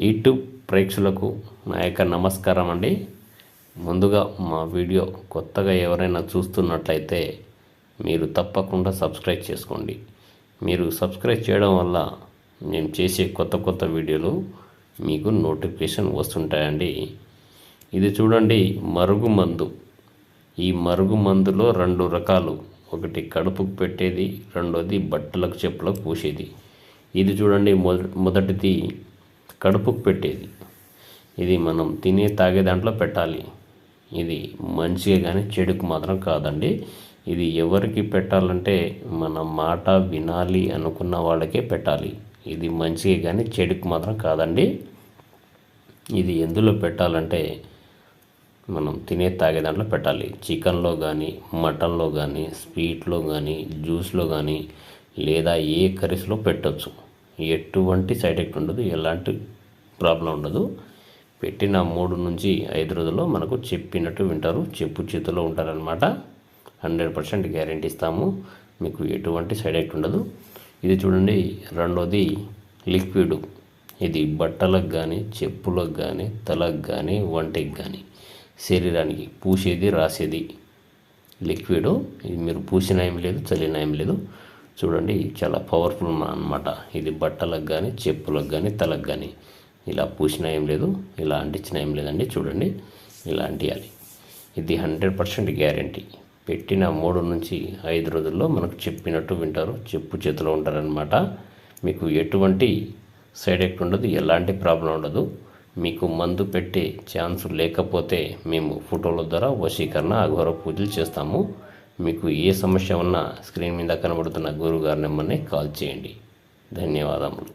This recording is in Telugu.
యూట్యూబ్ ప్రేక్షకులకు నా యొక్క నమస్కారం అండి. ముందుగా మా వీడియో కొత్తగా ఎవరైనా చూస్తున్నట్లయితే మీరు తప్పకుండా సబ్స్క్రైబ్ చేసుకోండి. మీరు సబ్స్క్రైబ్ చేయడం వల్ల నేను చేసే కొత్త వీడియోలు మీకు నోటిఫికేషన్ వస్తుంటాయండి. ఇది చూడండి, మరుగుమందు. ఈ మరుగుమందులో 2 రకాలు. ఒకటి కడుపుకు పెట్టేది, రెండోది బట్టలకు చెప్పులకు పూసేది. ఇది చూడండి, మొదటిది కడుపుకు పెట్టేది. ఇది మనం తినే తాగే దాంట్లో పెట్టాలి. ఇది మంచిగా కానీ చెడుకు మాత్రం కాదండి. ఇది ఎవరికి పెట్టాలంటే మన మాట వినాలి అనుకున్న వాళ్ళకే పెట్టాలి. ఇది మంచిగా కానీ చెడుకు మాత్రం కాదండి. ఇది ఎందులో పెట్టాలంటే మనం తినే తాగే దాంట్లో పెట్టాలి. చికెన్లో కానీ, మటన్లో కానీ, స్వీట్లో కానీ, జ్యూస్లో కానీ, లేదా ఏ కర్రీస్లో పెట్టవచ్చు. ఎటువంటి సైడ్ ఎఫెక్ట్ ఉండదు, ఎలాంటి ప్రాబ్లం ఉండదు. పెట్టిన 3 నుంచి 5 రోజుల్లో మనకు చెప్పినట్టు వింటారు, చెప్పు చేతిలో ఉంటారనమాట. 100% గ్యారెంటీ ఇస్తాము. మీకు ఎటువంటి సైడ్ ఎఫెక్ట్ ఉండదు. ఇది చూడండి, రెండోది లిక్విడ్. ఇది బట్టలకు కానీ, చెప్పులకు కానీ, తలకు కానీ, వంటికి కానీ, శరీరానికి పూసేది, రాసేది లిక్విడ్. ఇది మీరు పూసిన ఏం లేదు, చల్లిన ఏం లేదు. చూడండి, చాలా పవర్ఫుల్ అన్నమాట. ఇది బట్టలకు కానీ, చెప్పులకు కానీ, తలకు కానీ ఇలా పూసిన ఏం లేదు, ఇలా అంటించిన ఏం లేదండి. చూడండి, ఇలా అంటియాలి. ఇది 100% గ్యారెంటీ. పెట్టిన 3 నుంచి 5 రోజుల్లో మనకు చెప్పినట్టు వింటారు, చెప్పు చేతిలో ఉంటారనమాట. మీకు ఎటువంటి సైడ్ ఎఫెక్ట్ ఉండదు, ఎలాంటి ప్రాబ్లం ఉండదు. మీకు మందు పెట్టే ఛాన్స్ లేకపోతే మేము ఫోటోల ద్వారా వశీకరణ, అఘోర పూజలు చేస్తాము. మీకు ఏ సమస్య ఉన్నా స్క్రీన్ మీద కనబడుతున్న గురుగారి నెంబర్ని కాల్ చేయండి. ధన్యవాదములు.